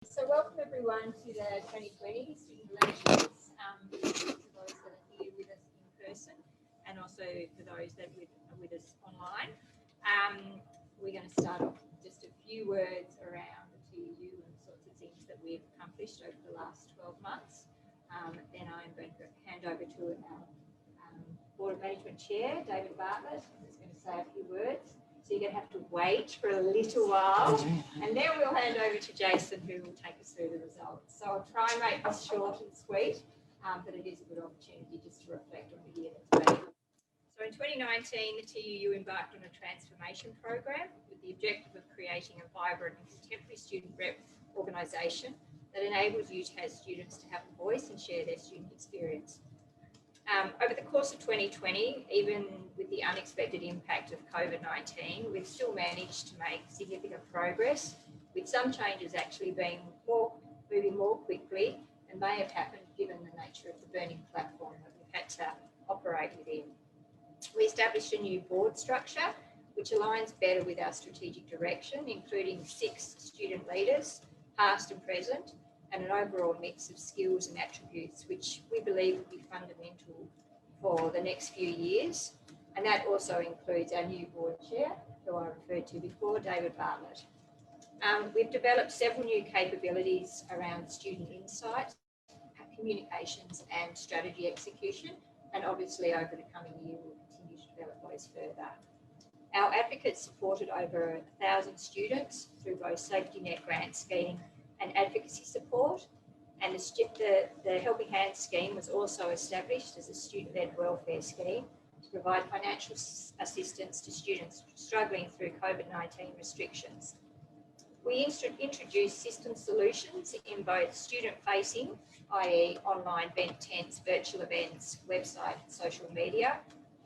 So welcome everyone to the 2020 Student Elections, to those that are here with us in person and also for those that are with us online. We're going to start off with just a few words around the TUU and the sorts of things that we've accomplished over the last 12 months. Then I'm going to hand over to our Board of Management Chair, David Bartlett, who's going to say a few words. So you're going to have to wait for a little while, and then we'll hand over to Jason, who will take us through the results. So I'll try and make this short and sweet, but it is a good opportunity just to reflect on the year that's been. So in 2019, the TUU embarked on a transformation program with the objective of creating a vibrant and contemporary student rep organisation that enables UTAS students to have a voice and share their student experience. Over the course of 2020, even with the unexpected impact of COVID-19, we've still managed to make significant progress, with some changes actually moving more quickly than may have happened given the nature of the burning platform that we've had to operate within. We established a new board structure which aligns better with our strategic direction, including 6 student leaders, past and present, and an overall mix of skills and attributes which we believe will be fundamental for the next few years. And that also includes our new board chair, who I referred to before, David Bartlett. We've developed several new capabilities around student insight, communications and strategy execution, and obviously over the coming year we'll continue to develop those further. Our advocates supported over 1,000 students through both safety net grant scheme and advocacy support, and the Helping Hands scheme was also established as a student-led welfare scheme to provide financial assistance to students struggling through COVID-19 restrictions. We introduced system solutions in both student-facing, i.e. online event tents, virtual events, website and social media,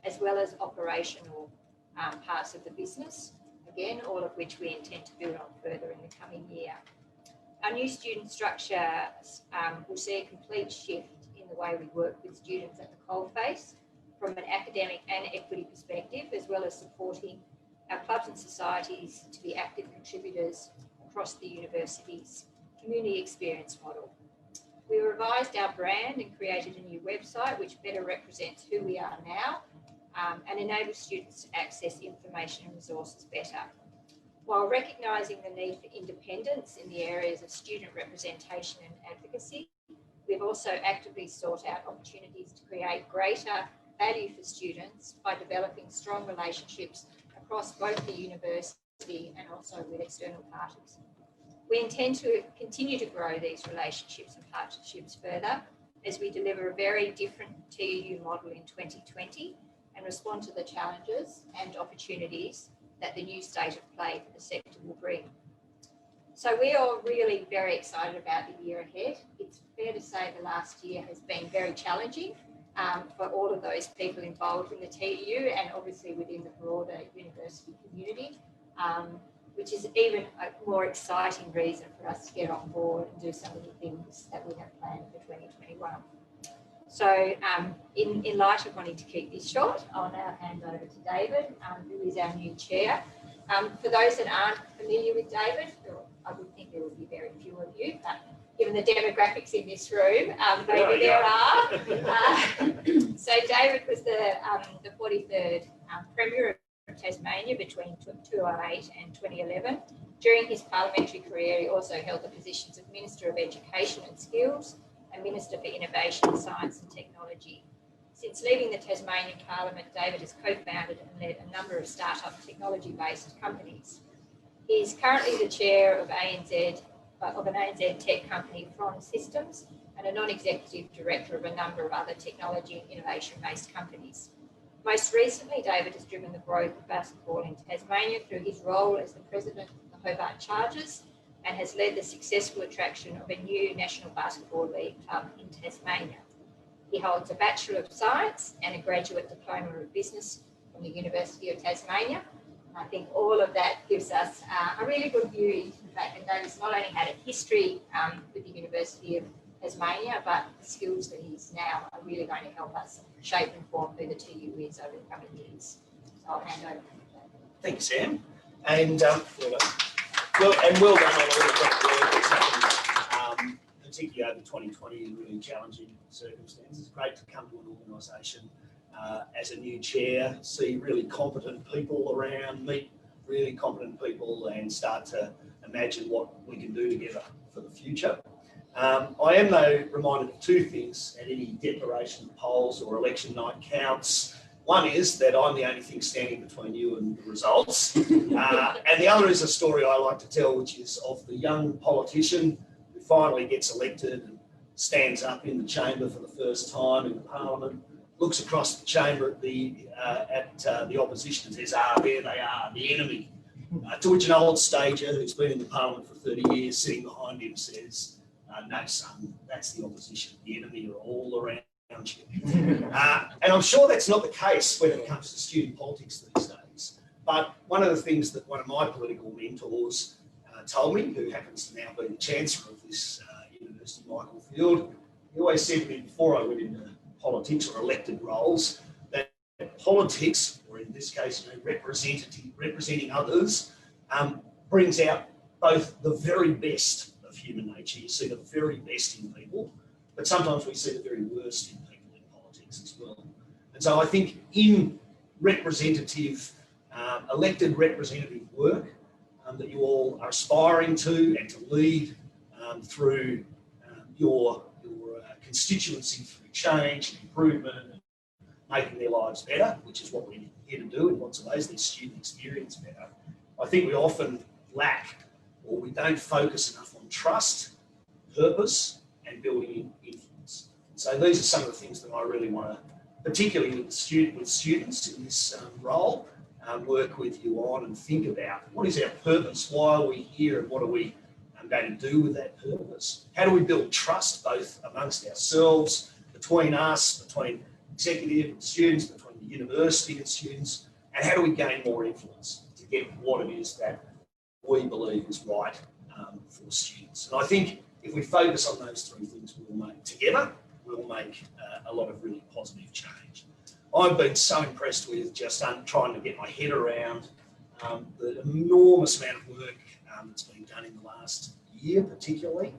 as well as operational parts of the business, again, all of which we intend to build on further in the coming year. Our new student structure will see a complete shift in the way we work with students at the coalface from an academic and equity perspective, as well as supporting our clubs and societies to be active contributors across the university's community experience model. We revised our brand and created a new website which better represents who we are now and enables students to access information and resources better. While recognising the need for independence in the areas of student representation and advocacy, we've also actively sought out opportunities to create greater value for students by developing strong relationships across both the university and also with external parties. We intend to continue to grow these relationships and partnerships further as we deliver a very different TUU model in 2020 and respond to the challenges and opportunities that the new state of play for the sector will bring. So we are really very excited about the year ahead. It's fair to say the last year has been very challenging for all of those people involved in the TUU and obviously within the broader university community, which is even a more exciting reason for us to get on board and do some of the things that we have planned for 2021. So in light of wanting to keep this short, I'll now hand over to David, who is our new chair. For those that aren't familiar with David, I would think there will be very few of you, but given the demographics in this room, maybe there are. So David was the 43rd Premier of Tasmania between 2008 and 2011. During his parliamentary career, he also held the positions of Minister of Education and Skills and Minister for Innovation, Science and Technology. Since leaving the Tasmanian Parliament, David has co-founded and led a number of start-up technology-based companies. He is currently the chair of an ANZ tech company, Front Systems, and a non-executive director of a number of other technology and innovation-based companies. Most recently, David has driven the growth of basketball in Tasmania through his role as the president of the Hobart Chargers, and has led the successful attraction of a new National Basketball League club in Tasmania. He holds a Bachelor of Science and a Graduate Diploma of Business from the University of Tasmania. And I think all of that gives us a really good view into the fact that David's not only had a history with the University of Tasmania, but the skills that he's now are really going to help us shape and form who the TUU is over the coming years. So I'll hand over to David. Thanks, Sam. And well done on all the great work that's happened particularly over 2020 in really challenging circumstances. It's great to come to an organisation as a new chair, see really competent people around, meet really competent people and start to imagine what we can do together for the future. I am, though, reminded of two things at any declaration, polls or election night counts. One is that I'm the only thing standing between you and the results. And the other is a story I like to tell, which is of the young politician who finally gets elected and stands up in the chamber for the first time in the Parliament, looks across the chamber at the opposition and says, there they are, the enemy. To which an old stager who's been in the Parliament for 30 years sitting behind him says, no, son, that's the opposition. The enemy are all around you. And I'm sure that's not the case when it comes to student politics these days. But one of the things that one of my political mentors told me, who happens to now be the Chancellor of this university, Michael Field, he always said to me before I went into politics or elected roles, that politics, or in this case, representing others, brings out both the very best of human nature. You see the very best in people, but sometimes we see the very worst in people in politics as well. And so I think in representative, elected representative work that you all are aspiring to and to lead through your constituency through change and improvement and making their lives better, which is what we're here to do in lots of ways, their student experience better. I think we often lack, or we don't focus enough on trust, purpose, and building influence. So these are some of the things that I really want to, particularly with students in this role, work with you on and think about what is our purpose, why are we here, and what are we going to do with that purpose? How do we build trust both amongst ourselves, between us, between executive and students, between the university and students, and how do we gain more influence to get what it is that we believe is right for students? And I think if we focus on those three things, we'll make a lot of really positive change. I've been so impressed with just trying to get my head around the enormous amount of work that's been done in the last year particularly.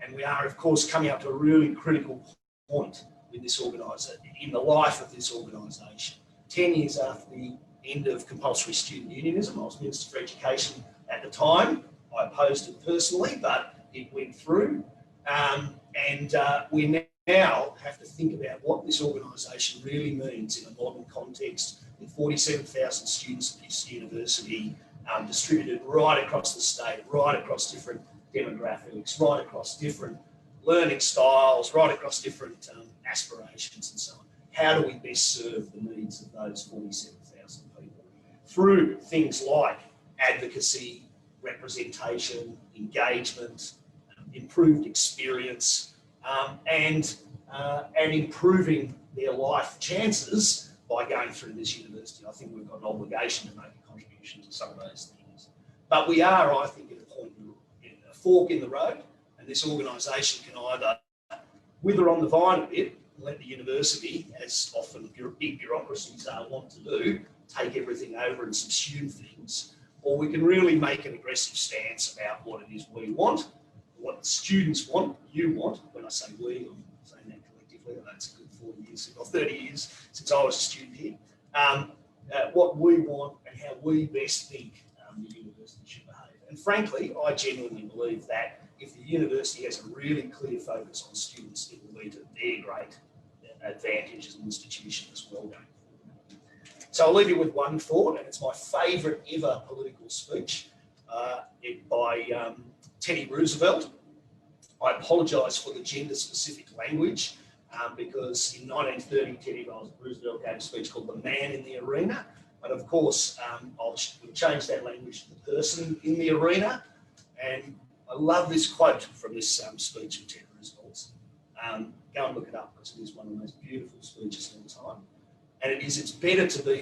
And we are, of course, coming up to a really critical point in this organisation, in the life of this organisation. 10 years after the end of compulsory student unionism, I was Minister for Education at the time. I opposed it personally, but it went through. We now have to think about what this organisation really means in a modern context with 47,000 students at this university, distributed right across the state, right across different demographics, right across different learning styles, right across different aspirations and so on. How do we best serve the needs of those 47,000 people? Through things like advocacy, representation, engagement, improved experience, and improving their life chances by going through this university. I think we've got an obligation to make a contribution to some of those things. But we are, I think, at a point, a fork in the road, and this organisation can either wither on the vine a bit and let the university, as often big bureaucracies want to do, take everything over and subsume things, or we can really make an aggressive stance about what it is we want, what the students want, you want. When I say we, I'm saying that collectively. I know it's a good 40 years or 30 years since I was a student here. What we want and how we best think the university should behave. And frankly, I genuinely believe that if the university has a really clear focus on students, it will lead to their great advantage as an institution as well going forward. So I'll leave you with one thought, and it's my favourite ever political speech by Teddy Roosevelt. I apologise for the gender-specific language because in 1930, Teddy Roosevelt gave a speech called "The Man in the Arena." But of course, we'll change that language to "the person in the arena." And I love this quote from this speech of Teddy Roosevelt's. Go and look it up because it is one of the most beautiful speeches of all time. And it is, it's better to be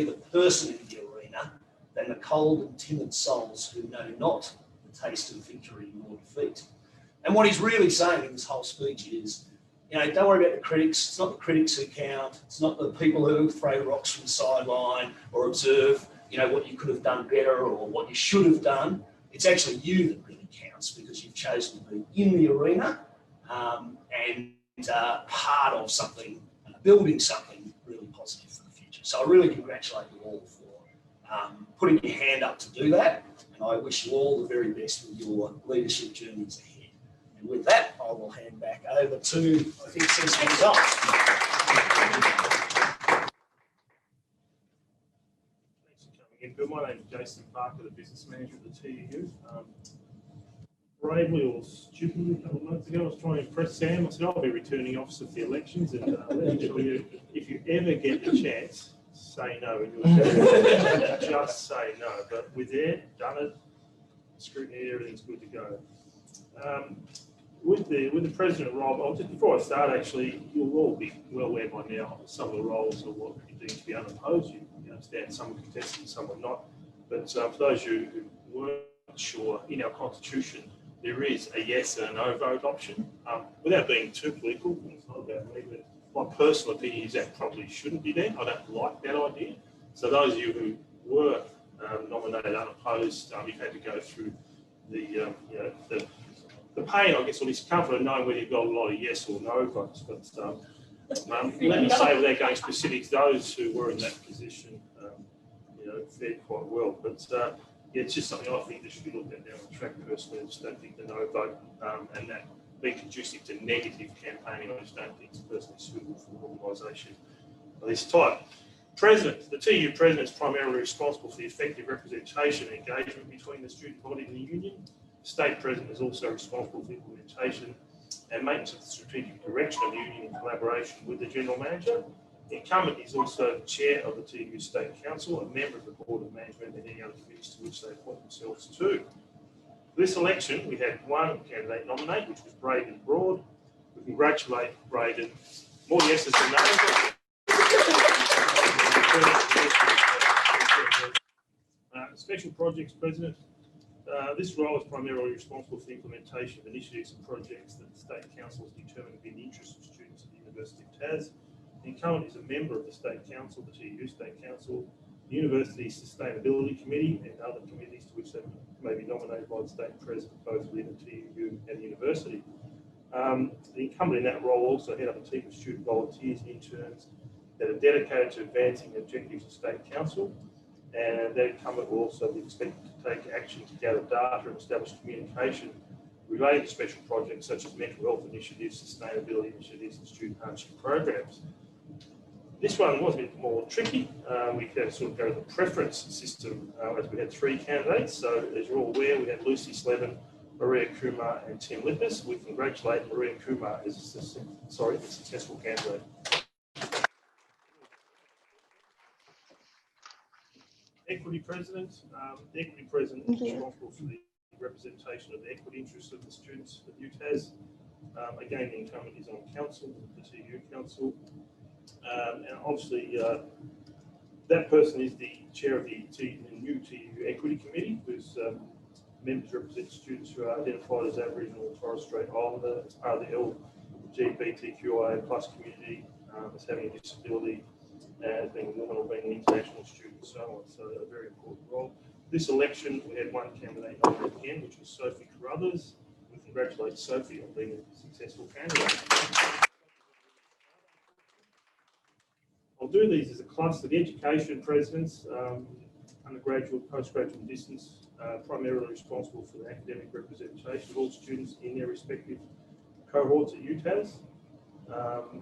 the person in the arena than the cold and timid souls who know not the taste of victory nor defeat. And what he's really saying in this whole speech is, don't worry about the critics. It's not the critics who count. It's not the people who throw rocks from the sideline or observe, what you could have done better or what you should have done. It's actually you that really counts because you've chosen to be in the arena and part of something, building something really positive for the future. So I really congratulate you all for putting your hand up to do that, and I wish you all the very best with your leadership journeys ahead. And with that, I will hand back over to, I think, Sethi results. Thanks for coming in, Bill. My name is Jason Parker, the business manager of the TUU. Bravely or stupidly, a couple of months ago, I was trying to impress Sam. I said, I'll be returning officer for the elections, and if you ever get the chance, say no. Just say no. But with it, done it, scrutiny, everything's good to go. With the president role, just before I start, actually, you'll all be well aware by now some of the roles of what you deem to be unopposed. You understand some are contested, some are not. But for those of you who weren't sure, in our constitution, there is a yes and a no vote option. Without being too political, it's not about me, but my personal opinion is that probably shouldn't be there. I don't like that idea. So those of you who were nominated unopposed, you've had to go through the pain, I guess, or discomfort of knowing whether you've got a lot of yes or no votes. But let me say, without going specifics, those who were in that position, fared quite well. But it's just something I think that should be looked at down the track. Personally, I just don't think the no vote and that being conducive to negative campaigning, I just don't think it's personally suitable for an organisation of this type. President, the TUU president is primarily responsible for the effective representation and engagement between the student body and the union. The state president is also responsible for implementation and maintenance of the strategic direction of the union in collaboration with the general manager. The incumbent is also the chair of the TUU State Council, a member of the Board of Management and any other committees to which they appoint themselves to. For this election, we had one candidate nominate, which was Braydon Broad. We congratulate Braydon. More yeses than no's. Special Projects President. This role is primarily responsible for the implementation of initiatives and projects that the State Council has determined to be in the interest of students at the University of Tas. The incumbent is a member of the State Council, the TUU State Council, the University Sustainability Committee, and other committees to which they may be nominated by the State President, both within the TUU and the University. The incumbent in that role also head up a team of student volunteers and interns that are dedicated to advancing the objectives of State Council, and that incumbent will also be expected to take action to gather data and establish communication related to special projects such as mental health initiatives, sustainability initiatives, and student hardship programs. This one was a bit more tricky. We had to sort of go to the preference system as we had three candidates. So as you're all aware, we had Lucy Slevin, Maria Kumar, and Tim Lippis. We congratulate Maria Kumar as a successful candidate. Equity President. The Equity President is responsible for the representation of the equity interests of the students at UTAS. Again, the incumbent is on council, the TUU Council. And obviously, that person is the chair of the new TUU Equity Committee, whose members represent students who are identified as Aboriginal and Torres Strait Islander, as part of the LGBTQIA+ community, as having a disability, as being a woman or being an international student, and so on. So a very important role. This election, we had one candidate nominated again, which was Sophie Crothers. We congratulate Sophie on being a successful candidate. I'll do these as a cluster. The education presidents, undergraduate, postgraduate distance, primarily responsible for the academic representation of all students in their respective cohorts at UTAS.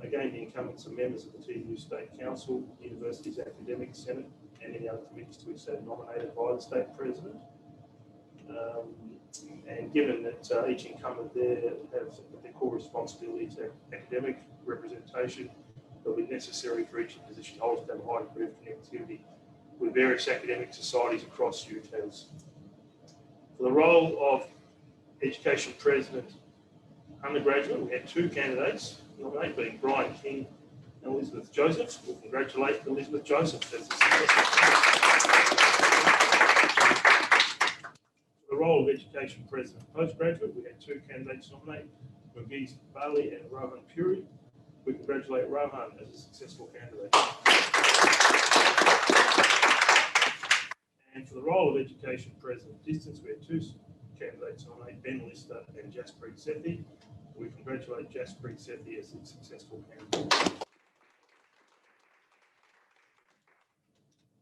Again, the incumbents are members of the TUU State Council, the University's Academic Senate, and any other committees to which they're nominated by the State President. And given that each incumbent there has their core responsibilities to academic representation, it'll be necessary for each position holder to have a high degree of connectivity with various academic societies across UTAS. For the role of Education President Undergraduate, we had two candidates nominated, being Brian King and Elizabeth Joseph. We'll congratulate Elizabeth Joseph as the successful. For the role of Education President Postgraduate, we had two candidates nominated, Magiz Bali and Rohan Puri. We congratulate Rohan as a successful candidate. And for the role of Education President Distance, we had two candidates nominate Ben Lister and Jaspreet Sethi. We congratulate Jaspreet Sethi as a successful candidate.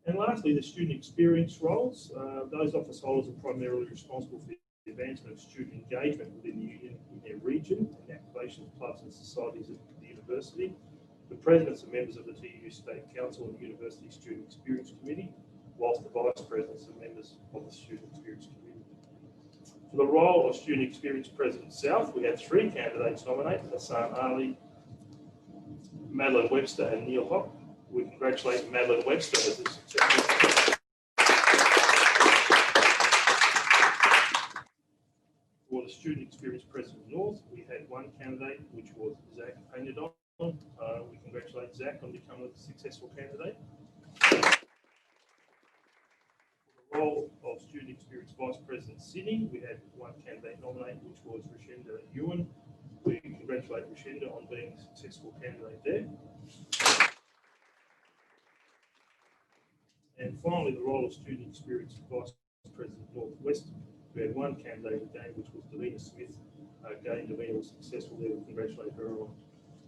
And lastly, the student experience roles. Those office holders are primarily responsible for the advancement of student engagement within the union in their region and the activation of clubs and societies at the university. The presidents are members of the TUU State Council and the University Student Experience Committee, whilst the vice presidents are members of the Student Experience Committee. For the role of Student Experience President South, we had 3 candidates nominated: Hassan Ali, Madeleine Webster and Neil Hock. We congratulate Madeleine Webster as a successful. For the Student Experience President North, we had 1 candidate, which was Zach Panyadong. We congratulate Zach on becoming a successful candidate. For the role of Student Experience Vice President Sydney, we had 1 candidate nominated, which was Richenda Ewen. We congratulate Richenda on being a successful candidate there. And finally, the role of Student Experience Vice President Northwest, we had 1 candidate again, which was Davina Smith. Again, Davina was successful there. We congratulate her on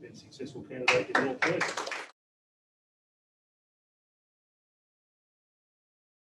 being a successful candidate in Northwest.